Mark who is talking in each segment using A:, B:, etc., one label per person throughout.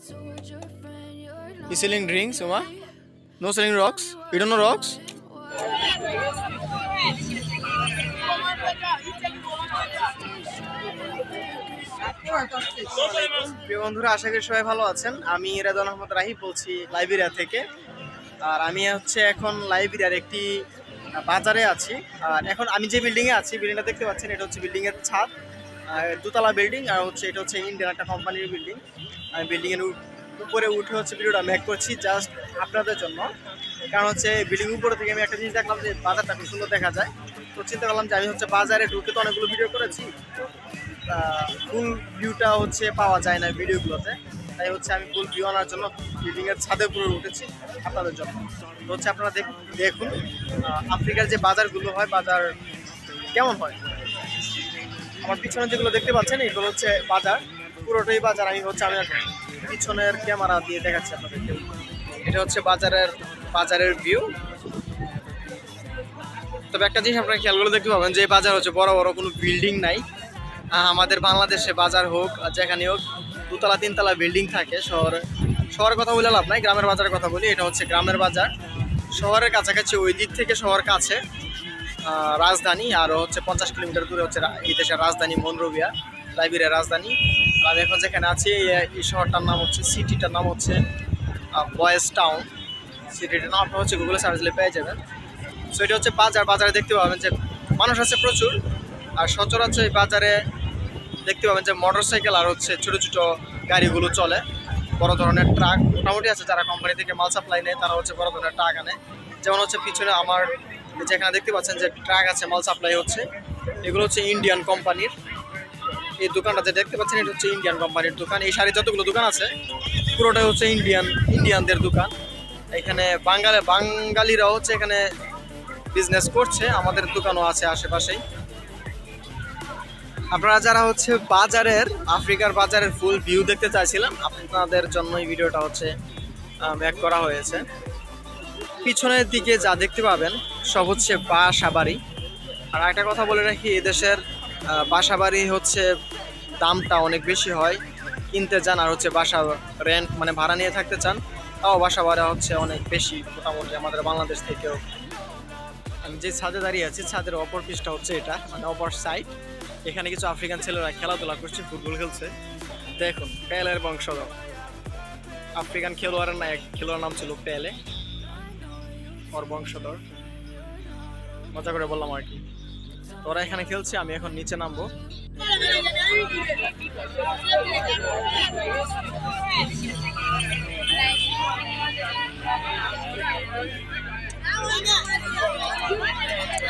A: You selling drinks, Uma? No selling rocks? You don't know rocks? প্রিয় বন্ধুরা, আশা করি সবাই ভালো আছেন। আমি রেদওয়ান আহমদ রাহি বলছি লাইবেরিয়া থেকে। আর আমি হচ্ছে এখন লাইবেরিয়ার একটি বাজারে আছি। আর এখন আমি যে বিল্ডিংয়ে আছি, বিল্ডিংটা দেখতে পাচ্ছেন, এটা হচ্ছে বিল্ডিংয়ের ছাদ, দোতলা বিল্ডিং। আর হচ্ছে এটা হচ্ছে ইন্ডিয়ান একটা কোম্পানির বিল্ডিং। আমি বিল্ডিংয়ের উপরে উঠে হচ্ছে ভিডিওটা মেক করছি জাস্ট আপনাদের জন্য। কারণ হচ্ছে বিল্ডিং উপরে থেকে আমি একটা জিনিস দেখলাম যে বাজারটা খুব সুন্দর দেখা যায়। তো চিন্তা করলাম যে আমি হচ্ছে বাজারে ঢুকে তো অনেকগুলো ভিডিও করেছি, ফুল ভিউটা হচ্ছে পাওয়া যায় না ভিডিওগুলোতে। তাই হচ্ছে আমি ফুল ভিউ আনার জন্য বিল্ডিংয়ের ছাদের উপরে উঠেছি আপনাদের জন্য। তো হচ্ছে আপনারা দেখুন আফ্রিকার যে বাজারগুলো হয়, বাজার কেমন হয়। আমার পিছনে যেগুলো দেখতে পাচ্ছেন এগুলো হচ্ছে বাজার, পুরোটাই বাজার। আমি হচ্ছে আমি পিছনের ক্যামেরা দিয়ে দেখাচ্ছি আপনাদেরকে। এটা হচ্ছে বাজারের ভিউ। তবে একটা জিনিস আপনারা খেয়াল করে দেখতে পাবেন যে বাজার হচ্ছে বড় বড় কোনো বিল্ডিং নাই। আমাদের বাংলাদেশে বাজার হোক যেখানে হোক দুতলা তিনতলা বিল্ডিং থাকে। শহরের কথা বলে লাভ নাই, গ্রামের বাজারের কথা বলি। এটা হচ্ছে গ্রামের বাজার, শহরের কাছাকাছি, ওই দিক থেকে শহর কাছে রাজধানী। আর হচ্ছে 50 কিলোমিটার দূরে হচ্ছে এই দেশের রাজধানী মনরোভিয়া, লাইবেরিয়ার রাজধানী। আমি এখন যেখানে আছি এই শহরটার নাম হচ্ছে, সিটিটার নাম হচ্ছে বয়েজ টাউন। সিটিটার নাম আপনার হচ্ছে গুগলে সার্চ দিলে পেয়ে যাবেন। সো এটা হচ্ছে বাজারে দেখতে পাবেন যে মানুষ আছে প্রচুর। আর সচরাচর এই বাজারে দেখতে পাবেন যে মোটরসাইকেল আর হচ্ছে ছোটো ছোটো গাড়িগুলো চলে। বড় ধরনের ট্রাক মোটামুটি আছে, যারা কোম্পানি থেকে মাল সাপ্লাই নেয় তারা হচ্ছে বড় ধরনের ট্রাক আনে। যেমন হচ্ছে পিছনে আমার যেখানে দেখতে পাচ্ছেন যে ট্রাক আছে, মাল সাপ্লাই হচ্ছে, এগুলো হচ্ছে ইন্ডিয়ান কোম্পানির। এই দোকানটা যে দেখতে পাচ্ছেন এটা হচ্ছে ইন্ডিয়ান কোম্পানির দোকান। এই শাড়ির যতগুলো দোকান আছে পুরোটাই হচ্ছে ইন্ডিয়ানদের দোকান। এখানে বাঙালিরাও হচ্ছে এখানে বিজনেস করছে, আমাদের দোকানও আছে আশেপাশেই। আপনারা যারা হচ্ছে আফ্রিকার বাজারের ফুল ভিউ দেখতে চাইছিলেন, আপনাদের জন্য এই ভিডিওটা হচ্ছে মেক করা হয়েছে। পিছনের দিকে যা দেখতে পাবেন সব হচ্ছে বাসা বাড়ি। আর একটা কথা বলে রাখি, এদেশের বাসা বাড়ি হচ্ছে দামটা অনেক বেশি হয় কিনতে চান, আর হচ্ছে বাসা রেন্ট মানে ভাড়া নিয়ে থাকতে চান, তাও বাসা ভাড়া হচ্ছে অনেক বেশি মোটামুটি আমাদের বাংলাদেশ থেকেও। আমি যে ছাদে দাঁড়িয়ে আছি, ছাদের অপর পিসটা হচ্ছে এটা, মানে অপর সাইড। এখানে কিছু আফ্রিকান ছেলেরা খেলাধুলা করছে, ফুটবল খেলছে। দেখুন, পেলের বংশধর আফ্রিকান খেলোয়াড়ের না, এক খেলোয়াড় নাম ছিল পেলে, ওর বংশধর। মজা করে বললাম আর কি। ওরা এখানে খেলছে, আমি এখন নিচে নামবো।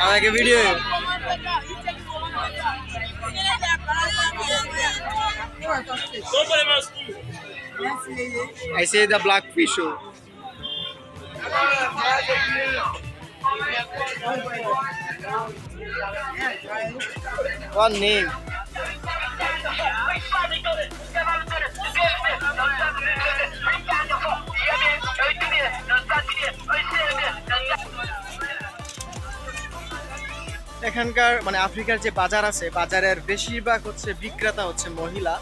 A: আমাকে video I say the black fish. One name. এখানকার মানে আফ্রিকার যে বাজার আছে, বাজারের বেশিরভাগ হচ্ছে বিক্রেতা হচ্ছে মহিলা।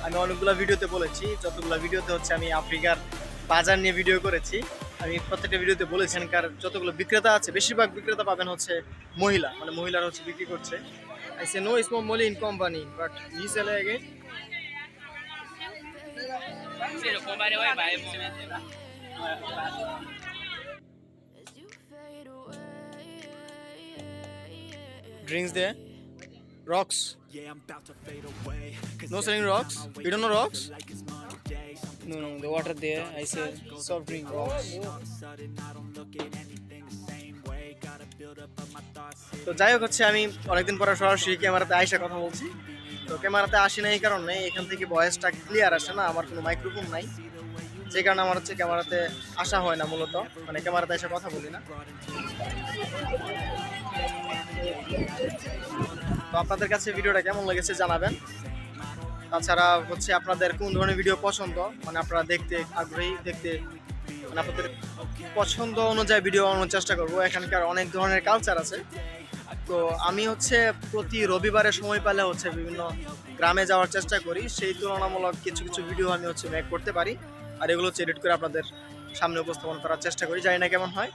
A: আমি অনেকগুলো ভিডিওতে বলেছি, যতগুলো ভিডিওতে হচ্ছে আমি আফ্রিকার বাজার নিয়ে ভিডিও করেছি, আমি প্রত্যেকটা ভিডিওতে বলেছি এখানকার যতগুলো বিক্রেতা আছে বেশিরভাগ বিক্রেতা পাবেন হচ্ছে মহিলা, মানে মহিলারা হচ্ছে বিক্রি করছে। I say no small money in company, but he sell again. Drinks there, rocks. No selling rocks. You don't know rocks? No, the water there. I say soft drink rocks. তো যাই হোক, হচ্ছে আমি অনেকদিন পরে সরাসরি ক্যামেরাতে আইসা কথা বলছি। তো ক্যামেরাতে আসি না এই কারণে এখান থেকে ভয়েসটা ক্লিয়ার আসে না, আমার কোনো মাইক্রোফোন নাই, যে কারণে আমার হচ্ছে ক্যামেরাতে আসা হয় না মূলত, মানে ক্যামেরাতে এসে কথা বলি না। তো আপনাদের কাছে ভিডিওটা কেমন লেগেছে জানাবেন। তাছাড়া হচ্ছে আপনাদের কোন ধরনের ভিডিও পছন্দ, মানে আপনারা দেখতে আগ্রহী, দেখতে মানে আপনাদের পছন্দ অনুযায়ী ভিডিও বানানোর চেষ্টা করবো। এখানকার অনেক ধরনের কালচার আছে। তো আমি হচ্ছে প্রতি রবিবারে সময় পেলে হচ্ছে বিভিন্ন গ্রামে যাওয়ার চেষ্টা করি, সেই তুলনামূলক কিছু ভিডিও আমি হচ্ছে মেক করতে পারি। আর এগুলো হচ্ছে এডিট করে আপনাদের সামনে উপস্থাপন করার চেষ্টা করি, জানি না কেমন হয়,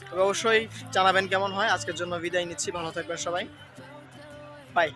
A: তবে অবশ্যই জানাবেন কেমন হয়। আজকের জন্য বিদায় নিচ্ছি, ভালো থাকবেন সবাই, বাই।